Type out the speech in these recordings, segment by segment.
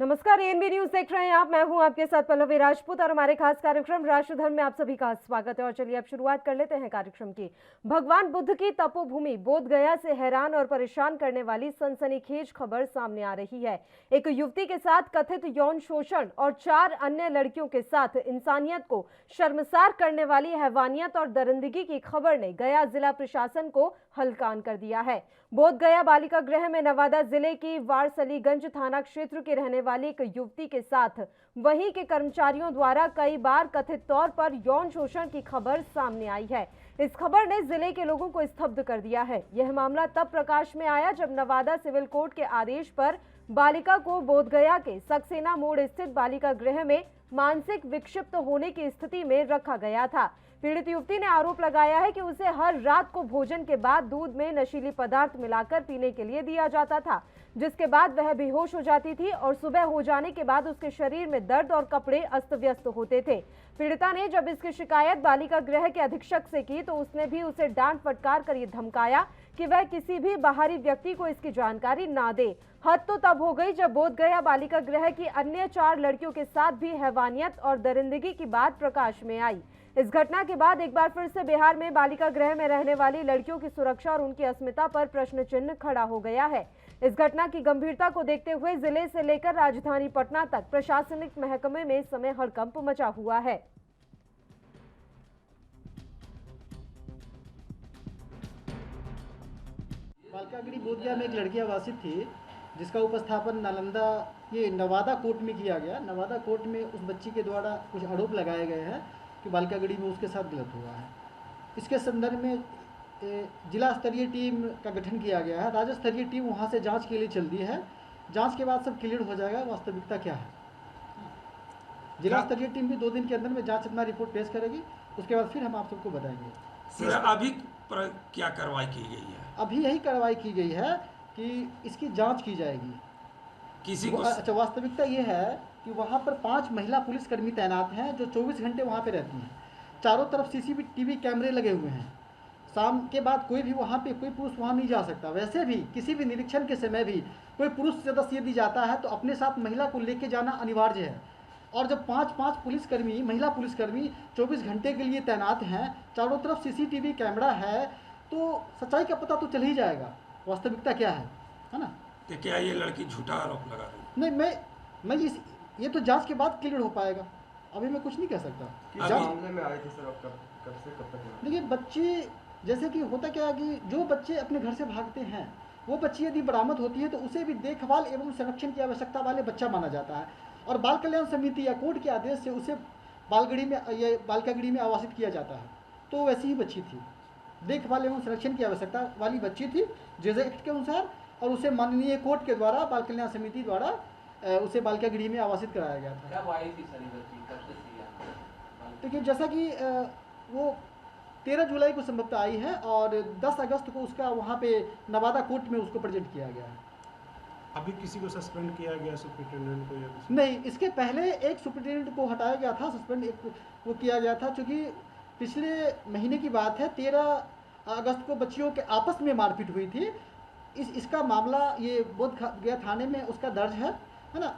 नमस्कार, ANB news देख रहे हैं आप। मैं हूं आपके साथ पल्लवी राजपूत और हमारे खास कार्यक्रम राष्ट्रधर्म में आप सभी का स्वागत है। और चलिए अब शुरुआत कर लेते हैं कार्यक्रम की। भगवान बुद्ध की तपोभूमि बोध गया से हैरान और परेशान करने वाली सनसनीखेज खबर सामने आ रही है। एक युवती के साथ कथित यौन शोषण और 4 अन्य लड़कियों के साथ इंसानियत को शर्मसार करने वाली हैवानियत और दरिंदगी की खबर ने गया जिला प्रशासन को हलकान कर दिया है। बोध गया बालिका गृह में नवादा जिले की वारसलीगंज थाना क्षेत्र के रहने वाली एक युवती के साथ वहीं के कर्मचारियों द्वारा कई बार कथित तौर पर यौन शोषण की खबर सामने आई है। इस खबर ने जिले के लोगों को स्तब्ध कर दिया है। यह मामला तब प्रकाश में आया जब नवादा सिविल कोर्ट के आदेश पर बालिका को बोधगया के सक्सेना मोड़ स्थित बालिका गृह में मानसिक विक्षिप्त होने की स्थिति में रखा गया था। पीड़ित युवती ने आरोप लगाया है कि उसे हर रात को भोजन के बाद दूध में नशीली पदार्थ मिलाकर पीने के लिए दिया जाता था, जिसके बाद वह बेहोश हो जाती थी और सुबह हो जाने के बाद उसके शरीर में दर्द और कपड़े अस्त व्यस्त होते थे। पीड़िता ने जब इसकी शिकायत बालिका गृह के अधीक्षक से की तो उसने भी उसे डांट फटकार कर ये धमकाया कि वह किसी भी बाहरी व्यक्ति को इसकी जानकारी ना दे। हद तो तब हो गई जब बोध गया बालिका गृह की अन्य 4 लड़कियों के साथ भी हैवानियत और दरिंदगी की बात प्रकाश में आई। इस घटना के बाद एक बार फिर से बिहार में बालिका गृह में रहने वाली लड़कियों की सुरक्षा और उनकी अस्मिता पर प्रश्न चिन्ह खड़ा हो गया है। इस घटना की गंभीरता को देखते हुए जिले से लेकर राजधानी पटना तक प्रशासनिक महकमे में इस समय हड़कंप मचा हुआ है। बालिका गृह बोधगया में एक लड़की आवासित थी जिसका उपस्थापन नवादा कोर्ट में किया गया। नवादा कोर्ट में उस बच्ची के द्वारा कुछ आरोप लगाए गए हैं कि बालिका गृह में उसके साथ गलत हुआ है। इसके संदर्भ में जिला स्तरीय टीम का गठन किया गया है। राज्य स्तरीय टीम वहां से जांच के लिए चल दी है। जांच के बाद सब क्लियर हो जाएगा वास्तविकता क्या है। जिला स्तरीय टीम भी 2 दिन के अंदर में जांच अपना रिपोर्ट पेश करेगी। उसके बाद फिर हम आप सबको बताएंगे। सर, अभी क्या कार्रवाई की गई है? अभी यही कार्रवाई की गई है कि इसकी जांच की जाएगी। किसी को अच्छा, वास्तविकता ये है कि वहाँ पर 5 महिला पुलिसकर्मी तैनात हैं जो 24 घंटे वहाँ पे रहती हैं। चारों तरफ सीसीटीवी कैमरे लगे हुए हैं। शाम के बाद कोई भी वहाँ पे कोई पुरुष वहाँ नहीं जा सकता। वैसे भी किसी भी निरीक्षण के समय भी कोई पुरुष सदस्य यदि जाता है तो अपने साथ महिला को लेके जाना अनिवार्य है। और जब 5 पुलिसकर्मी महिला पुलिसकर्मी 24 घंटे के लिए तैनात हैं, चारों तरफ सीसीटीवी कैमरा है, तो सच्चाई का पता तो चल ही जाएगा वास्तविकता क्या है ना। तो क्या ये लड़की झूठा आरोप लगा रही है? नहीं, ये तो जांच के बाद क्लियर हो पाएगा। अभी मैं कुछ नहीं कह सकता। मामले में आए थे सर, अब कब से कब तक? देखिए, बच्चे जैसे कि होता क्या है कि जो बच्चे अपने घर से भागते हैं वो बच्ची यदि बरामद होती है तो उसे भी देखभाल एवं संरक्षण की आवश्यकता वाले बच्चा माना जाता है और बाल कल्याण समिति या कोर्ट के आदेश से उसे बालिका गृह में आवासित किया जाता है। तो वैसी ही बच्ची थी, देखभाल एवं संरक्षण की आवश्यकता वाली बच्ची थी जेजे एक्ट के अनुसार, और उसे माननीय कोर्ट के द्वारा बाल कल्याण समिति द्वारा उसे बालिका गृह में आवासित कराया गया था। कब आई थी सारी बच्ची, कब से थी? देखिए, जैसा कि वो 13 जुलाई को संभवतः आई है और 10 अगस्त को उसका वहाँ पे नवादा कोर्ट में उसको प्रेजेंट किया गया है। अभी किसी को सस्पेंड किया गया सुप्रिंटेंडेंट को या किसी? नहीं, इसके पहले एक सुप्रिंटेंडेंट को हटाया गया था, सस्पेंड वो किया गया था, क्योंकि पिछले महीने की बात है 13 अगस्त को बच्चियों के आपस में मारपीट हुई थी। इसका मामला ये बोध गया थाने में उसका दर्ज है ना।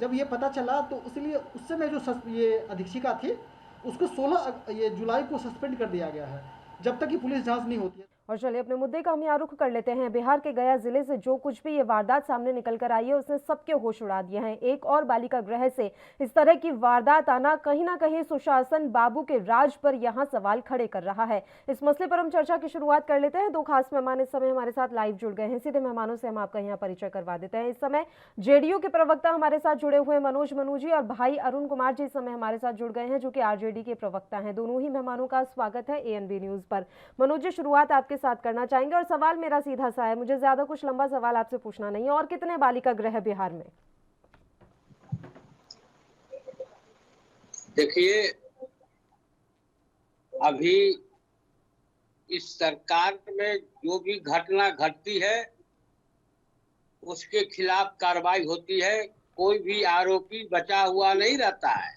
जब ये पता चला तो इसलिए उस समय जो ये अधीक्षिका थी उसको 16 जुलाई को सस्पेंड कर दिया गया है जब तक कि पुलिस जांच नहीं होती है। और चलिए अपने मुद्दे का हम यहाँ रुख कर लेते हैं। बिहार के गया जिले से जो कुछ भी ये वारदात सामने निकल कर आई है उसने सबके होश उड़ा दिए हैं। एक और बालिका गृह से इस तरह की वारदात आना कहीं ना कहीं सुशासन बाबू के राज पर यहाँ सवाल खड़े कर रहा है। इस मसले पर हम चर्चा की शुरुआत कर लेते हैं। 2 खास मेहमान इस समय हमारे साथ लाइव जुड़ गए हैं। सीधे मेहमानों से हम आपका यहाँ परिचय करवा देते हैं। इस समय जेडीयू के प्रवक्ता हमारे साथ जुड़े हुए मनोज मनुजी और भाई अरुण कुमार जी इस समय हमारे साथ जुड़ गए हैं, जो कि आरजेडी के प्रवक्ता हैं। दोनों ही मेहमानों का स्वागत है एएनबी न्यूज पर। मनोज जी, शुरुआत आपके साथ करना चाहेंगे और सवाल मेरा सीधा सा है, मुझे ज्यादा कुछ लंबा सवाल आपसे पूछना नहीं है। और कितने बालिका गृह बिहार में? देखिए, अभी इस सरकार में जो भी घटना घटती है उसके खिलाफ कार्रवाई होती है। कोई भी आरोपी बचा हुआ नहीं रहता है।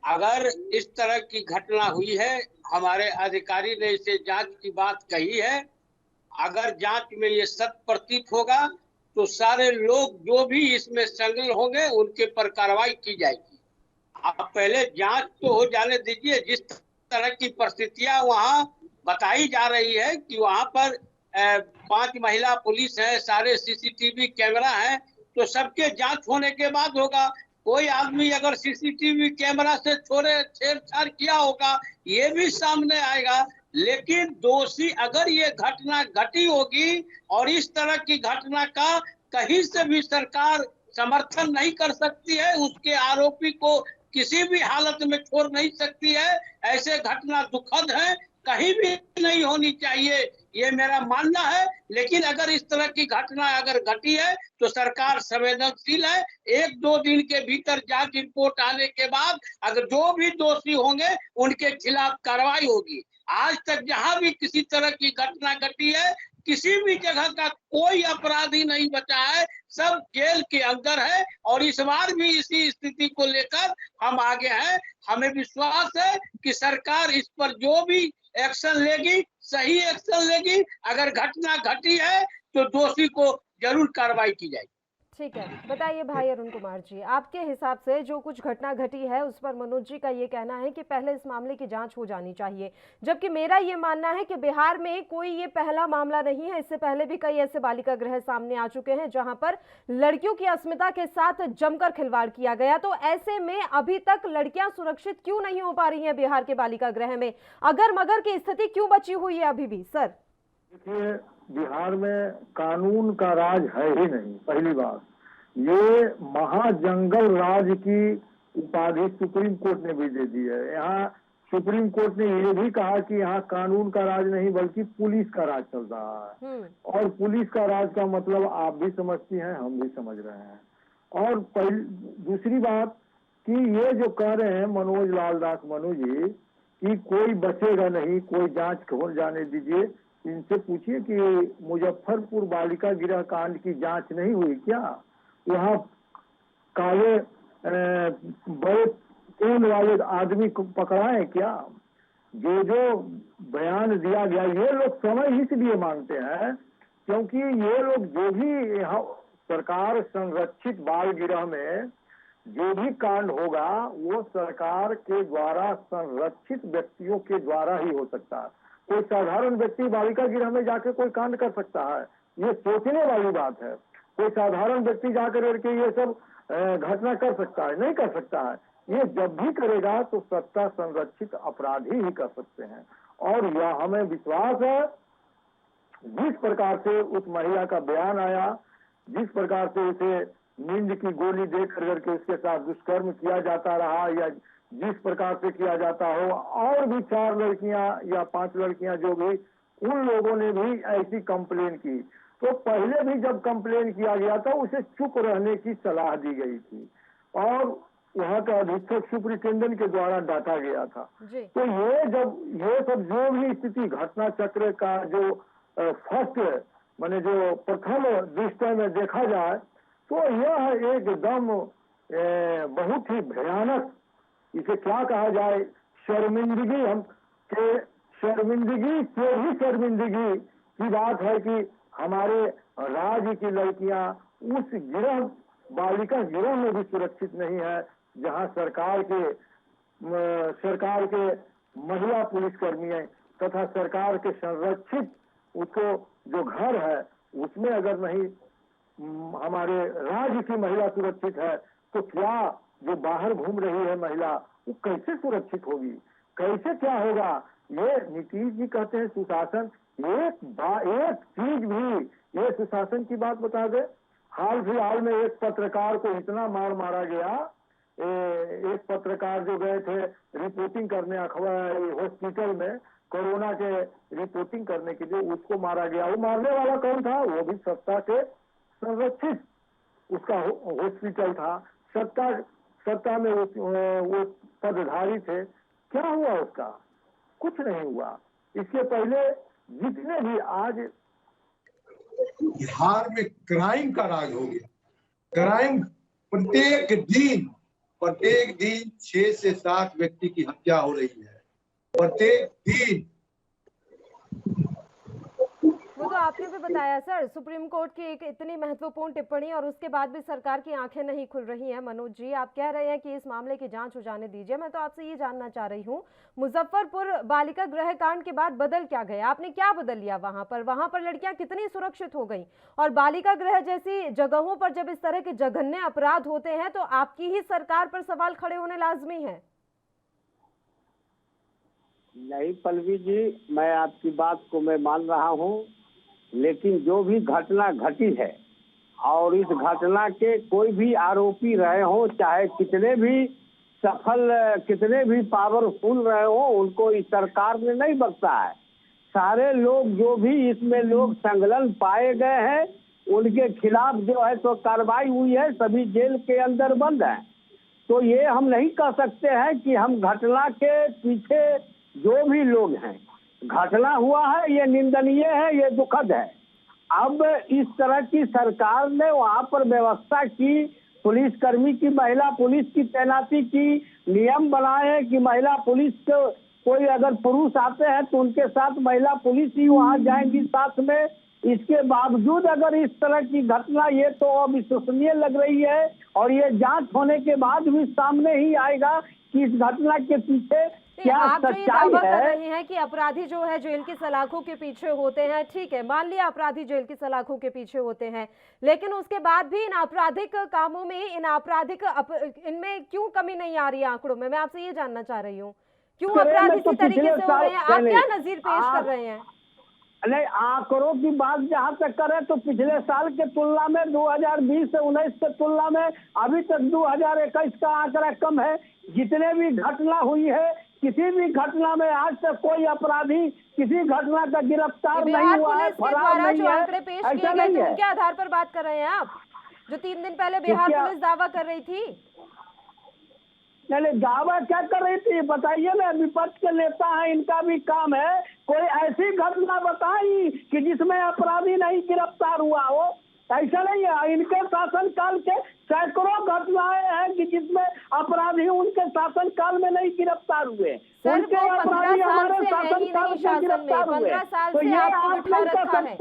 अगर इस तरह की घटना हुई है, हमारे अधिकारी ने इसे जांच की बात कही है। अगर जांच में ये सत्य प्रतीत होगा तो सारे लोग जो भी इसमें शामिल होंगे उनके पर कार्रवाई की जाएगी। आप पहले जांच तो हो जाने दीजिए। जिस तरह की परिस्थितियां वहां बताई जा रही है कि वहां पर 5 महिला पुलिस है, सारे सीसीटीवी कैमरा है, तो सबके जांच होने के बाद होगा। कोई आदमी अगर सीसीटीवी कैमरा से छेड़छाड़ किया होगा ये भी सामने आएगा। लेकिन दोषी अगर ये घटना घटी होगी और इस तरह की घटना का कहीं से भी सरकार समर्थन नहीं कर सकती है, उसके आरोपी को किसी भी हालत में छोड़ नहीं सकती है। ऐसे घटना दुखद है, कहीं भी नहीं होनी चाहिए, ये मेरा मानना है। लेकिन अगर इस तरह की घटना अगर घटी है तो सरकार संवेदनशील है। 1-2 दिन के भीतर जांच रिपोर्ट आने के बाद अगर जो भी दोषी होंगे उनके खिलाफ कार्रवाई होगी। आज तक जहां भी किसी तरह की घटना घटी है, किसी भी जगह का कोई अपराधी नहीं बचा है, सब जेल के अंदर है। और इस बार भी इसी स्थिति को लेकर हम आगे हैं। हमें विश्वास है कि सरकार इस पर जो भी एक्शन लेगी सही एक्शन लेगी। अगर घटना घटी है तो दोषी को जरूर कार्रवाई की जाएगी। ठीक है, बताइए भाई अरुण कुमार जी, आपके हिसाब से जो कुछ घटना घटी है उस पर मनोज जी का ये कहना है कि पहले इस मामले की जांच हो जानी चाहिए, जबकि मेरा ये मानना है कि बिहार में कोई ये पहला मामला नहीं है। इससे पहले भी कई ऐसे बालिका गृह सामने आ चुके हैं जहां पर लड़कियों की अस्मिता के साथ जमकर खिलवाड़ किया गया। तो ऐसे में अभी तक लड़कियां सुरक्षित क्यों नहीं हो पा रही हैं बिहार के बालिका गृह में? अगर मगर की स्थिति क्यों बची हुई है अभी भी? सर देखिए, बिहार में कानून का राज है ही नहीं। पहली बात, ये महाजंगल राज की उपाधि सुप्रीम कोर्ट ने भी दे दी है। यहाँ सुप्रीम कोर्ट ने ये भी कहा कि यहाँ कानून का राज नहीं बल्कि पुलिस का राज चल रहा है। और पुलिस का राज का मतलब आप भी समझती हैं, हम भी समझ रहे हैं। और दूसरी बात कि ये जो कह रहे हैं मनोज लाल दास मनु जी कि कोई बचेगा नहीं, कोई जांच हो जाने दीजिए, इनसे पूछिए कि मुजफ्फरपुर बालिका गृह कांड की जांच नहीं हुई क्या? वहाँ काले बड़े खून वाले आदमी को पकड़ाए क्या? जो बयान दिया गया, ये लोग समय इसलिए मांगते हैं क्योंकि ये लोग जो भी यहाँ सरकार संरक्षित बाल गृह में जो भी कांड होगा वो सरकार के द्वारा संरक्षित व्यक्तियों के द्वारा ही हो सकता है। कोई साधारण व्यक्ति बालिका गृह में जाके कोई कांड कर सकता है, ये सोचने वाली बात है। कोई साधारण व्यक्ति जाकर करके ये सब घटना कर सकता है? नहीं कर सकता है। ये जब भी करेगा तो सत्ता संरक्षित अपराधी ही कर सकते हैं। और यह हमें विश्वास है, जिस प्रकार से उस महिला का बयान आया, जिस प्रकार से उसे नींद की गोली दे करके उसके साथ दुष्कर्म किया जाता रहा या जिस प्रकार से किया जाता हो, और भी 4 लड़कियां या 5 लड़कियां जो भी, उन लोगों ने भी ऐसी कंप्लेन की। तो पहले भी जब कंप्लेन किया गया था उसे चुप रहने की सलाह दी गई थी और वहाँ का अधीक्षक सुपरिटेंडेंट के द्वारा डांटा गया था। तो ये सब जो भी स्थिति घटना चक्र का जो फर्स्ट माने जो प्रथम दृष्टि में देखा जाए तो यह एकदम बहुत ही भयानक, इसे क्या कहा जाए, शर्मिंदगी, हम के शर्मिंदगी से ही शर्मिंदगी की बात है कि हमारे राज्य की लड़कियां उस गिरह बालिका गिरह में भी सुरक्षित नहीं है जहां सरकार के महिला पुलिसकर्मी तथा सरकार के संरक्षित उसको जो घर है उसमें अगर नहीं हमारे राज्य की महिला सुरक्षित है तो क्या जो बाहर घूम रही है महिला वो कैसे सुरक्षित होगी? कैसे क्या होगा? ये नीतीश जी कहते हैं सुशासन, एक चीज भी ये सुशासन की बात बता दे। हाल फिलहाल में एक पत्रकार को इतना मारा गया, एक पत्रकार जो गए थे रिपोर्टिंग करने हॉस्पिटल में कोरोना के रिपोर्टिंग करने के लिए, उसको मारा गया। वो मारने वाला कौन था? वो भी सत्ता के संरक्षित उसका हॉस्पिटल था, सत्ता में वो पदधारी थे। क्या हुआ उसका? कुछ नहीं हुआ। इसके पहले जितने भी आज बिहार में क्राइम का राज हो गया। क्राइम प्रत्येक दिन 6 से 7 व्यक्ति की हत्या हो रही है प्रत्येक दिन। वो तो आपने भी बताया सर, सुप्रीम कोर्ट की एक इतनी महत्वपूर्ण टिप्पणी और उसके बाद भी सरकार की आंखें नहीं खुल रही हैं। मनोज जी, आप कह रहे हैं कि इस मामले की जांच हो जाने दीजिए। मैं तो आपसे ये जानना चाह रही हूँ, मुजफ्फरपुर बालिका गृह कांड के बाद बदल क्या गया? आपने क्या बदल लिया वहां पर लड़कियां कितनी सुरक्षित हो गई? और बालिका गृह जैसी जगहों पर जब इस तरह के जघन्य अपराध होते हैं तो आपकी ही सरकार पर सवाल खड़े होने लाजमी है। नहीं पल्लवी जी, मैं आपकी बात को मैं मान रहा हूँ, लेकिन जो भी घटना घटी है और इस घटना के कोई भी आरोपी रहे हो, चाहे कितने भी सफल, कितने भी पावरफुल रहे हो, उनको इस सरकार ने नहीं बख्शा है। सारे लोग जो भी इसमें लोग संलग्न पाए गए हैं, उनके खिलाफ जो है तो कार्रवाई हुई है, सभी जेल के अंदर बंद है। तो ये हम नहीं कह सकते हैं कि हम घटना के पीछे जो भी लोग हैं, घटना हुआ है ये निंदनीय है, ये दुखद है। अब इस तरह की सरकार ने वहाँ पर व्यवस्था की, पुलिसकर्मी की, महिला पुलिस की तैनाती की, नियम बनाए कि महिला पुलिस को कोई अगर पुरुष आते हैं तो उनके साथ महिला पुलिस ही वहाँ जाएंगी साथ में। इसके बावजूद अगर इस तरह की घटना, ये तो अविश्वसनीय लग रही है और ये जांच होने के बाद भी सामने ही आएगा कि इस घटना के पीछे क्या आप जो ये दावा कर है। रहे हैं कि अपराधी जो है जेल की सलाखों के पीछे होते हैं, ठीक है, मान लिया अपराधी जेल की सलाखों के पीछे होते हैं, लेकिन उसके बाद भी इन आपराधिक कामों में, इनमें क्यों कमी नहीं आ रही है आंकड़ों में? मैं आपसे ये जानना चाह रही हूँ, क्यों अपराध इसी तरीके से हो रहे हैं? आप क्या नजीर पेश कर रहे हैं? नहीं, आंकड़ों की बात जहाँ तक करें तो पिछले साल के तुलना में 2020 से 19 के तुलना में अभी तक 2021 का आंकड़ा कम है। जितने भी घटना हुई है, किसी भी घटना में आज तक कोई अपराधी किसी घटना का गिरफ्तार नहीं हुआ है, फरार नहीं है। आंकड़े पेश किए गए थे उनके आधार पर बात कर रहे हैं आप, जो 3 दिन पहले बिहार पुलिस दावा कर रही थी? नहीं, दावा क्या कर रही थी बताइए ना। विपक्ष के नेता हैं, इनका भी काम है कोई ऐसी घटना बताई कि जिसमें अपराधी नहीं गिरफ्तार हुआ हो। ऐसा नहीं है, इनके शासनकाल के सैकड़ों घटनाएं हैं कि जिसमें अपराधी उनके शासनकाल में नहीं गिरफ्तार हुए। सर, वो 15 साल से है ही नहीं शासन में, 15 साल से आपको बिठा रखा है।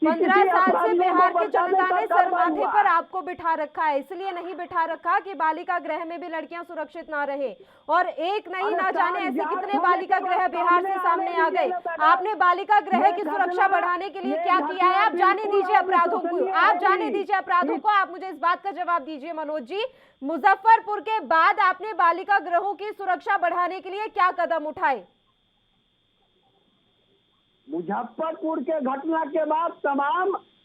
15 साल से बिहार की जनता ने सर माथे पर आपको बिठा रखा है। इसलिए नहीं बिठा रखा कि बालिका गृह में भी लड़कियां सुरक्षित ना रहे, और एक नहीं ना जाने ऐसे कितने बालिका गृह बिहार से सामने आ गए। आपने बालिका गृह की सुरक्षा बढ़ाने के लिए क्या किया है? आप जाने दीजिए अपराधों को, आप जाने दीजिए अपराधों को। आप मुझे इस बात का जवाब दीजिए मनोज जी, मुजफ्फरपुर के बाद आपने बालिका गृहों की सुरक्षा बढ़ाने के लिए क्या कदम उठाए? मुजफ्फरपुर के घटना के बाद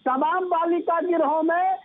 तमाम बालिका गृहों में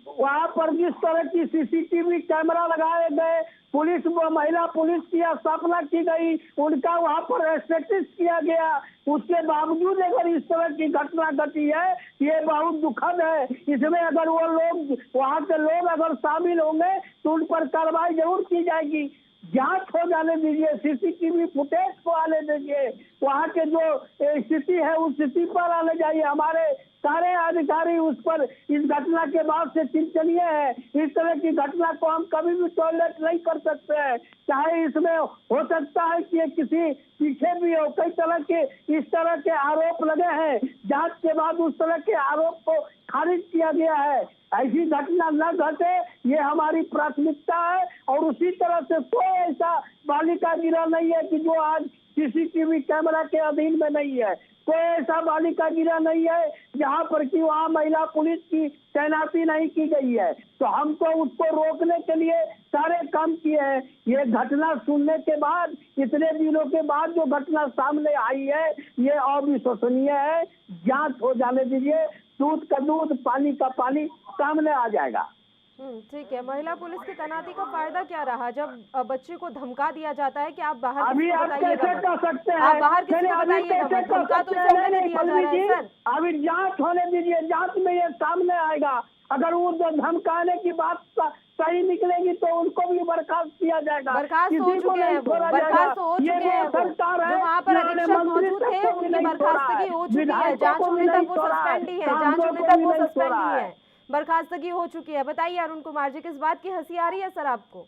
वहाँ पर जिस तरह की सीसीटीवी कैमरा लगाए गए, पुलिस व महिला पुलिस की स्थापना की गई, उनका वहाँ पर रेस्ट्रिक्ट किया गया, उसके बावजूद अगर इस तरह की घटना घटी है, ये बहुत दुखद है। इसमें अगर वो लोग, वहाँ के लोग अगर शामिल होंगे तो उन पर कार्रवाई जरूर की जाएगी। जांच हो जाने दीजिए, सीसीटीवी फुटेज को आने दीजिए, वहाँ के जो स्थिति है उस स्थिति पर आने जाइए। हमारे सारे अधिकारी उस पर इस घटना के बाद से चिंतनीय है। इस तरह की घटना को हम कभी भी टॉलरेट नहीं कर सकते हैं। चाहे इसमें हो सकता है कि किसी पीछे भी हो, कई तरह के इस तरह के आरोप लगे हैं, जांच के बाद उस तरह के आरोप को खारिज किया गया है। ऐसी घटना न घटे, ये हमारी प्राथमिकता है। और उसी तरह से कोई ऐसा बालिका गृह नहीं है कि जो आज सीसीटीवी कैमरा के अधीन में नहीं है। कोई ऐसा बालिका गृह नहीं है जहाँ पर कि वहाँ महिला पुलिस की तैनाती नहीं की गई है। तो हम तो उसको रोकने के लिए सारे काम किए हैं। ये घटना सुनने के बाद, इतने दिनों के बाद जो घटना सामने आई है, ये अविश्वसनीय है। जांच हो जाने दीजिए, दूध का दूध, पानी का पानी सामने आ जाएगा। ठीक है। महिला पुलिस की तैनाती का फायदा क्या रहा जब बच्चे को धमका दिया जाता है कि आप बाहर अभी आप कैसे कर सकते हैं? आप बाहर किसी को बताइएगा, धमका तो उसे नहीं दिया जा रहा है सर। अभी जांच होने दीजिए, जांच में ये सामने आएगा। अगर वो धमकाने की बात सही निकलेगी तो उनको भी बर्खास्त किया जाएगा। बर्खास्त हो चुके हैं, बर्खास्त हो चुके हैं। जो वहाँ पर अधीक्षक मौजूद थे उनकी बर्खास्तगी हो चुकी है। जांच होने तक वो सस्पेंड ही है, जांच होने तक वो सस्पेंड ही है, बर्खास्तगी हो चुकी है। बताइए अरुण कुमार जी, किस बात की हंसी आ रही है सर आपको?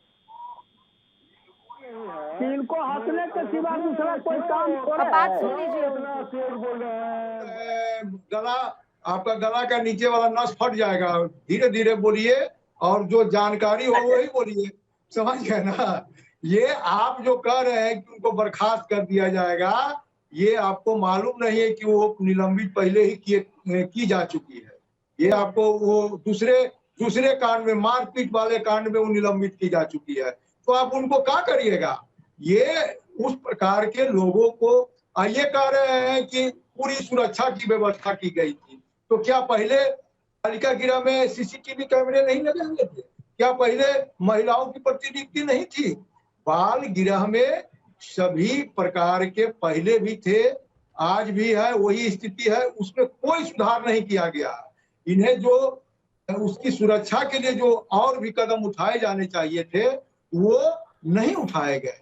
कि इनको हंसने के सिवा दूसरा कोई काम थोड़ा अब बात है। सुन लीजिए उनकी। इतना शेर बोल रहे हैं। गला, आपका गला का नीचे वाला नस फट जाएगा। धीरे धीरे बोलिए और जो जानकारी हो वही बोलिए, समझ गए ना। ये आप जो कह रहे हैं कि उनको बर्खास्त कर दिया जाएगा, ये आपको मालूम नहीं है कि वो निलंबित पहले ही की जा चुकी है। ये आपको वो दूसरे कांड में, मारपीट वाले कांड में वो निलंबित की जा चुकी है। तो आप उनको क्या करिएगा? ये उस प्रकार के लोगों को ये कह रहे हैं कि पूरी सुरक्षा की व्यवस्था की गई थी। तो क्या पहले बालिका गृह में सीसीटीवी कैमरे नहीं लगे हुए थे? क्या पहले महिलाओं की प्रतिनियुक्ति नहीं थी? बाल गृह में सभी प्रकार के पहले भी थे, आज भी है, वही स्थिति है, उसमें कोई सुधार नहीं किया गया। इन्हें जो उसकी सुरक्षा के लिए जो और भी कदम उठाए जाने चाहिए थे वो नहीं उठाए गए।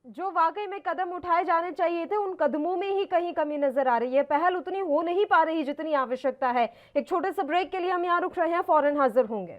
जो वाकई में कदम उठाए जाने चाहिए थे उन कदमों में ही कहीं कमी नजर आ रही है। पहल उतनी हो नहीं पा रही जितनी आवश्यकता है। एक छोटे से ब्रेक के लिए हम यहाँ रुक रहे हैं, फौरन हाजिर होंगे।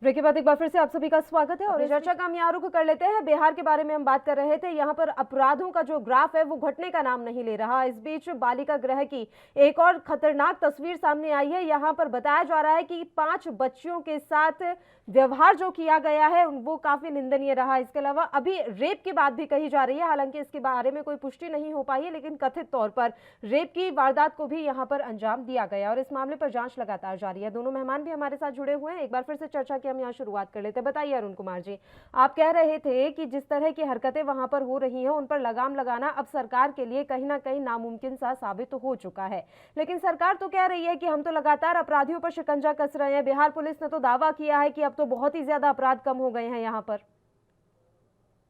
ब्रेक के बाद एक बार फिर से आप सभी का स्वागत है और चर्चा का हम यहाँ रुख कर लेते हैं। बिहार के बारे में हम बात कर रहे थे। यहाँ पर अपराधों का जो ग्राफ है वो घटने का नाम नहीं ले रहा। इस बीच बालिका गृह की एक और खतरनाक तस्वीर सामने आई है। यहाँ पर बताया जा रहा है कि 5 बच्चियों के साथ व्यवहार जो किया गया है वो काफी निंदनीय रहा। इसके अलावा अभी रेप की बात भी कही जा रही है, हालांकि इसके बारे में कोई पुष्टि नहीं हो पाई है, लेकिन कथित तौर पर रेप की वारदात को भी यहाँ पर अंजाम दिया गया और इस मामले पर जांच लगातार जारी है। दोनों मेहमान भी हमारे साथ जुड़े हुए हैं। एक बार फिर से चर्चा की हम यहाँ शुरुआत कर लेते हैं। बताइए अरुण कुमार जी, आप कह रहे थे कि जिस तरह की हरकतें वहां पर हो रही हैं उन पर लगाम लगाना अब सरकार के लिए कहीं ना कहीं नामुमकिन सा साबित हो चुका है, लेकिन सरकार तो कह रही है कि हम तो लगातार अपराधियों पर शिकंजा कस रहे हैं। बिहार पुलिस ने तो दावा किया है कि अब तो बहुत ही ज्यादा अपराध कम हो गए हैं यहाँ पर।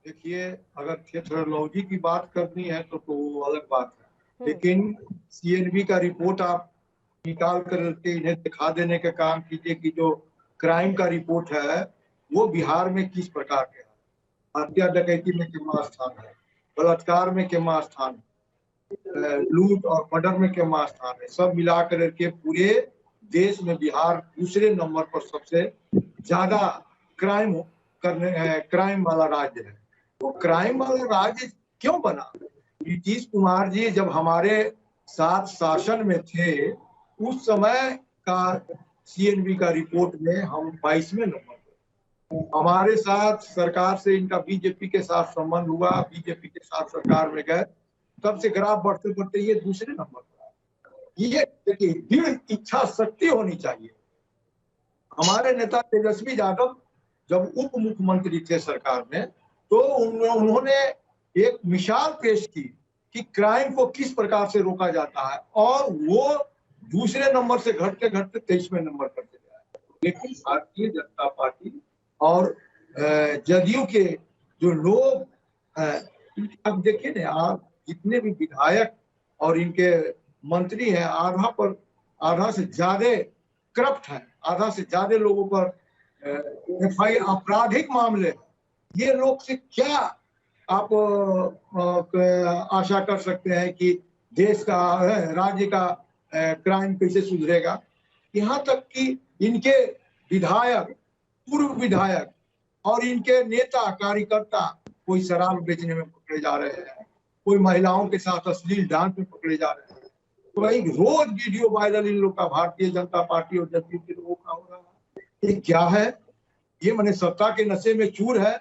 देखिए, अगर थिएट्रोलॉजी की बात करनी है तो वो अलग बात है, लेकिन सीएनबी का रिपोर्ट आप निकाल करके इन्हें दिखा देने का काम कीजिए कि जो क्राइम का रिपोर्ट है वो बिहार में किस प्रकार के है। हत्या डकैती में कितना स्थान है, बलात्कार में कितना स्थान है, लूट और मर्डर में कितना स्थान है, सब मिला करके पूरे देश में बिहार दूसरे नंबर पर सबसे ज्यादा क्राइम वाला राज्य है। तो क्राइम वाला राज्य क्यों बना? नीतीश कुमार जी जब हमारे साथ शासन में थे उस समय का सीएनबी का रिपोर्ट में हम 22वें नंबर पर, हमारे साथ सरकार से इनका बीजेपी के साथ संबंध हुआ, बीजेपी के साथ सरकार में गए, तब से ग्राफ बढ़ते बढ़ते ये दूसरे नंबर पर। ये देखिए, दृढ़ इच्छा शक्ति होनी चाहिए। हमारे नेता तेजस्वी यादव जब उप मुख्यमंत्री थे सरकार में तो उन्होंने एक मिसाल पेश की कि क्राइम को किस प्रकार से रोका जाता है और वो दूसरे नंबर से घटते घटते 23वें नंबर पर चले आए। लेकिन भारतीय जनता पार्टी और जदयू के जो लोग, अब देखिए ना, आप जितने भी विधायक और इनके मंत्री हैं, आधा से ज्यादा करप्ट हैं, आधा से ज्यादा लोगों पर एफआईआर आपराधिक मामले। ये लोग से क्या आप आशा कर सकते हैं कि देश का, राज्य का क्राइम कैसे सुधरेगा? यहाँ तक कि इनके विधायक, पूर्व विधायक और इनके नेता कार्यकर्ता कोई शराब बेचने में पकड़े जा रहे हैं, कोई महिलाओं के साथ अश्लील डांस में पकड़े जा रहे हैं। तो भाई रोज वीडियो वायरल इन लोग का, भारतीय जनता पार्टी और जदयू के लोगों का हो रहा है। ये क्या है? ये मैंने सत्ता के नशे में चूर है।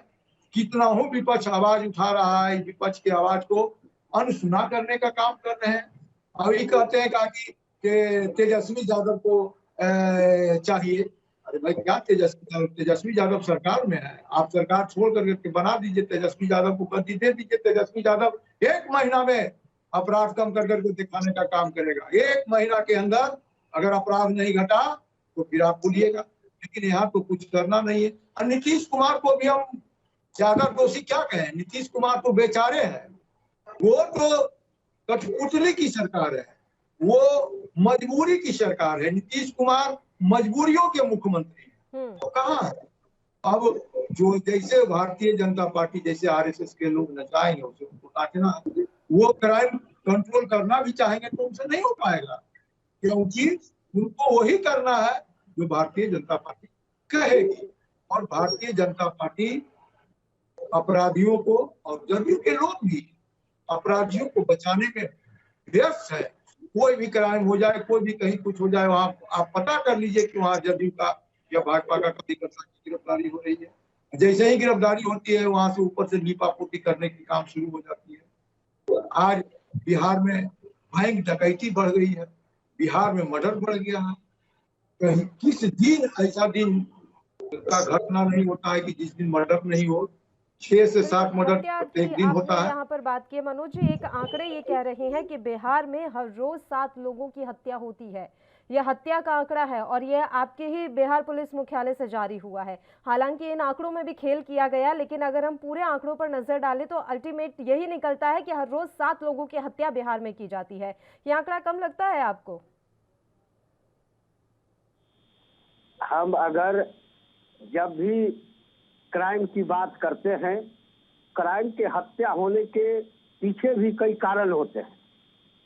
कितना हो विपक्ष आवाज उठा रहा है, विपक्ष की आवाज को अनसुना करने का काम कर रहे हैं। अभी कहते हैं कि तेजस्वी यादव को चाहिए। अरे भाई, क्या तेजस्वी यादव सरकार में है, आप सरकार छोड़ करके बना दीजिए, तेजस्वी यादव को गद्दी दे दीजिए। तेजस्वी यादव 1 महीना में अपराध कम कर करके दिखाने का काम करेगा। 1 महीना के अंदर अगर अपराध नहीं घटा तो फिर आप बोलिएगा, लेकिन यहाँ तो कुछ करना नहीं है। और नीतीश कुमार को भी हम ज्यादा दोषी क्या कहें? नीतीश कुमार तो बेचारे हैं, वो तो कठपुतली की सरकार है, वो मजबूरी की सरकार है। नीतीश कुमार मजबूरियों के मुख्यमंत्री हैं। तो कहाँ है? अब जो जैसे भारतीय जनता पार्टी, जैसे आरएसएस के लोग नचाएंगे उनको नाचना, वो क्राइम कंट्रोल करना भी चाहेंगे तो उनसे नहीं हो पाएगा। क्योंकि उनको वही करना है जो भारतीय जनता पार्टी कहेगी। और भारतीय जनता पार्टी अपराधियों को, और जदयू के लोग भी अपराधियों को बचाने में व्यस्त है। कोई भी क्राइम हो जाए, कोई भी कहीं कुछ हो जाए, वहां आप पता कर लीजिए कि वहां जदयू का या भाजपा का कार्यकर्ता की गिरफ्तारी हो रही है। जैसे ही गिरफ्तारी होती है, वहां से ऊपर से लीपापोती करने की काम शुरू हो जाती है। आज बिहार में बैंक डकैती बढ़ गई है, बिहार में मर्डर बढ़ गया है। कहीं किस दिन ऐसा दिन का घटना नहीं होता है कि जिस दिन मर्डर नहीं हो। 6 से 7 मर्डर एक दिन होता है। यहाँ पर बात की मनोज जी, एक आंकड़े ये कह रहे हैं कि बिहार में हर रोज 7 लोगों की हत्या होती है। यह हत्या का आंकड़ा है और यह आपके ही बिहार पुलिस मुख्यालय से जारी हुआ है। हालांकि इन आंकड़ों में भी खेल किया गया, लेकिन अगर हम पूरे आंकड़ों पर नजर डालें तो अल्टीमेट यही निकलता है कि हर रोज 7 लोगों की हत्या बिहार में की जाती है। यह आंकड़ा कम लगता है आपको? हम अगर जब भी क्राइम की बात करते हैं, क्राइम के हत्या होने के पीछे भी कई कारण होते हैं,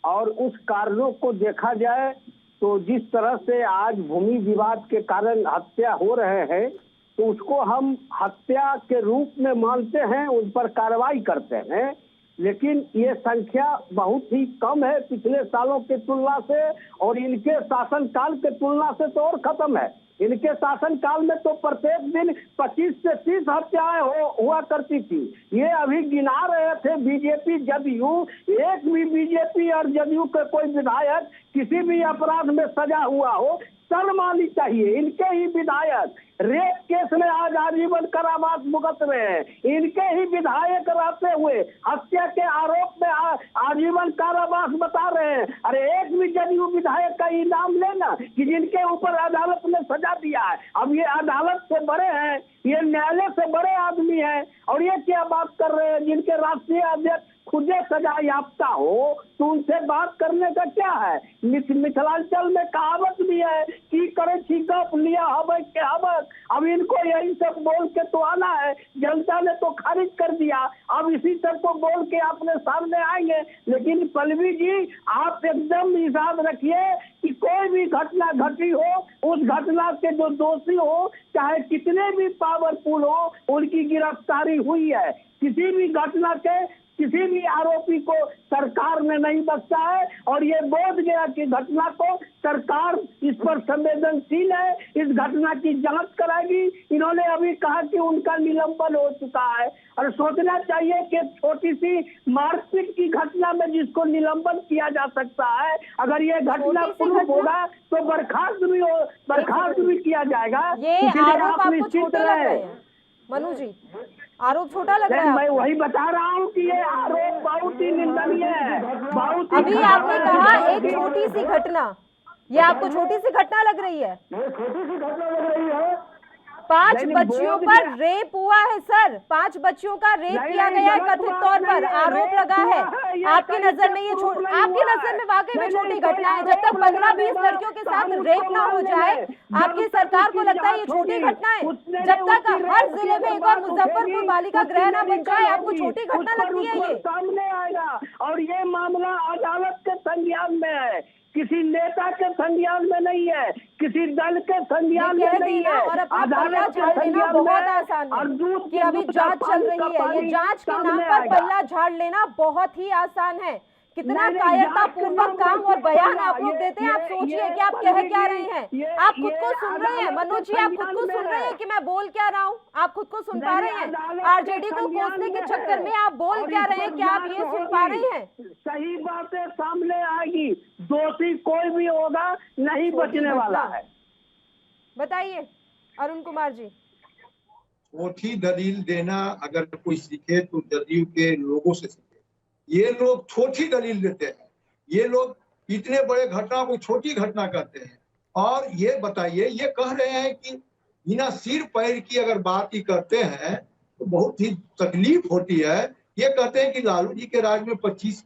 और उस कारणों को देखा जाए तो जिस तरह से आज भूमि विवाद के कारण हत्या हो रहे हैं, तो उसको हम हत्या के रूप में मानते हैं, उन पर कार्रवाई करते हैं। लेकिन ये संख्या बहुत ही कम है पिछले सालों की तुलना से, और इनके शासनकाल के तुलना से तो और खत्म है। इनके शासनकाल में तो प्रत्येक दिन 25 से 30 हत्याएं हुआ करती थी। ये अभी गिना रहे थे बीजेपी जदयू, एक भी बीजेपी और जदयू के कोई विधायक किसी भी अपराध में सजा हुआ हो, शर्म आनी चाहिए। इनके ही विधायक रेप केस में आज आजीवन कारावास भुगत रहे हैं, इनके ही विधायक रहते हुए हत्या के आरोप में आजीवन कारावास बता रहे हैं। अरे एक भी जदयू विधायक का इनाम लेना कि जिनके ऊपर अदालत ने सजा दिया है। अब ये अदालत से बड़े हैं, ये न्यायालय से बड़े आदमी हैं, और ये क्या बात कर रहे हैं जिनके राष्ट्रीय अध्यक्ष खुदे सजा याफ्ता हो, तो उनसे बात करने का क्या है। मिथिलांचल में कहावत भी है कि करे छिगप लिया हवे के हवक। अब इनको यही सब बोल के तो आना है, जनता ने तो खारिज कर दिया, अब इसी सब को बोल के अपने सामने आएंगे। लेकिन पल्लवी जी, आप एकदम याद रखिए कि कोई भी घटना घटी हो, उस घटना के जो दोषी हो, चाहे कितने भी पावरफुल हो, उनकी गिरफ्तारी हुई है। किसी भी घटना के किसी भी आरोपी को सरकार ने नहीं बख्शा है, और ये बोध गया कि घटना को सरकार इस पर संवेदनशील है, इस घटना की जांच कराएगी। इन्होंने अभी कहा कि उनका निलंबन हो चुका है, और सोचना चाहिए कि छोटी सी मारपीट की घटना में जिसको निलंबन किया जा सकता है, अगर ये घटना प्रूफ होगा तो बर्खास्त भी किया जाएगा। ये आरोप आपको छोटे लग रहे हैं मनु जी? आरोप छोटा लग रहा है? मैं वही बता रहा हूँ कि ये आरोप बहुत ही निंदनीय है, बहुत ही। अभी आपने कहा एक छोटी सी घटना, ये आपको छोटी सी घटना लग रही है? ये छोटी सी घटना लग रही है। 5 बच्चियों पर रेप हुआ है सर, 5 बच्चियों का रेप किया गया है कथित तौर पर, आरोप लगा है। आपकी नजर में ये आपकी नजर में वाकई में छोटी घटना है? जब तक 15-20 लड़कियों के साथ रेप ना हो जाए, आपकी सरकार को लगता है ये छोटी घटना है? जब तक हर जिले में एक और मुजफ्फरपुर बालिका गृह ना बन जाए, आपको छोटी घटना लगती है? ये सामने आएगा, और ये मामला अदालत के संज्ञान में है, किसी नेता के संज्ञान में नहीं है, किसी दल के संज्ञान में नहीं है। और पल्ला झाड़ लेना बहुत आसान है कि अभी जांच चल रही है, ये जांच के नाम पर पल्ला झाड़ लेना बहुत ही आसान है। कितना कायरता पूर्वक काम और बयान आप लोग देते हैं। आप सोचिए कि आप कह क्या रहे हैं। आप खुद को सुन रहे हैं मनोज जी, आप खुद को सुन रहे हैं कि मैं बोल क्या रहा हूँ? आप खुद को सुन पा रहे हैं? आरजेडी को कोसने के चक्कर में आप बोल क्या रहे हैं? क्या आप ये सुन पा रहे हैं? सही बातें सामने आएगी, दोषी कोई भी होगा नहीं बचने वाला है। बताइए अरुण कुमार जी। छोटी दलील देना अगर कोई सीखे तो जदयू के लोगों से सीखे। ये लोग छोटी दलील देते हैं, ये लोग इतने बड़े घटना को छोटी घटना कहते हैं। और ये बताइए, ये कह रहे हैं कि बिना सिर पैर की अगर बात ही करते हैं तो बहुत ही तकलीफ होती है। ये कहते हैं कि लालू जी के राज में 25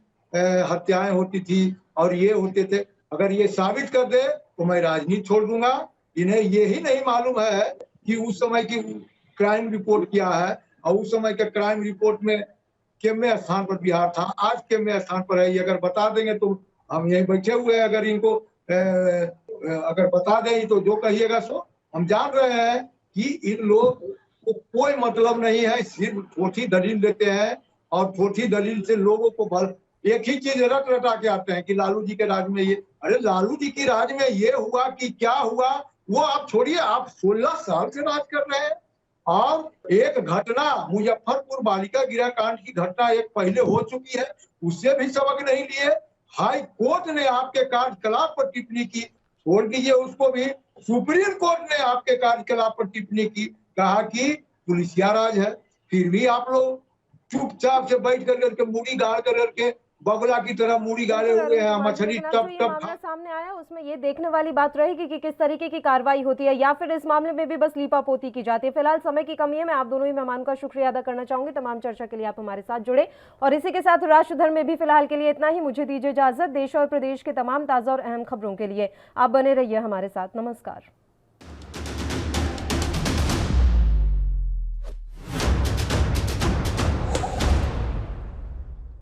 हत्याएं होती थी और ये होते थे। अगर ये साबित कर दे तो मैं राजनीति छोड़ दूंगा। इन्हें यही नहीं मालूम है कि उस समय की क्राइम रिपोर्ट क्या है, और उस समय के क्राइम रिपोर्ट में कितने स्थान पर बिहार था, आज कितने स्थान पर है। ये अगर बता देंगे तो हम यहीं बैठे हुए हैं। अगर इनको अगर बता दें तो जो कहिएगा सो। हम जान रहे हैं कि इन लोग को कोई मतलब नहीं है, सिर्फ ठोठी दलील देते हैं और ठोठी दलील से लोगों को भर एक ही चीज रट रटा के आते हैं कि लालू जी के राज में ये, अरे लालू जी की राज में ये हुआ कि क्या हुआ वो आप छोड़िए, आप 16 साल से राज कर रहे हैं। और एक घटना मुजफ्फरपुर बालिका गृह कांड की घटना एक पहले हो चुकी है, उससे भी सबक नहीं लिए। हाई कोर्ट ने आपके कार्यकलाप पर टिप्पणी की, छोड़ दीजिए उसको भी, सुप्रीम कोर्ट ने आपके कार्यकलाप पर टिप्पणी की, कहा कि पुलिसिया राज है। फिर भी आप लोग चुपचाप से बैठ करके मूड़ी गाड़ करके बगुला की तरह मूड़ी गाड़े हुए हैं, मछली टप ये टप मामला सामने आया उसमें ये देखने वाली बात रहेगी कि किस तरीके की कार्रवाई होती है या फिर इस मामले में भी बस लीपापोती की जाती है। फिलहाल समय की कमी है, मैं आप दोनों ही मेहमान का शुक्रिया अदा करना चाहूंगी, तमाम चर्चा के लिए आप हमारे साथ जुड़े। और इसी के साथ राष्ट्रधर्म में भी फिलहाल के लिए इतना ही, मुझे दीजिए इजाजत। देश और प्रदेश के तमाम ताजा और अहम खबरों के लिए आप बने रहिए हमारे साथ। नमस्कार।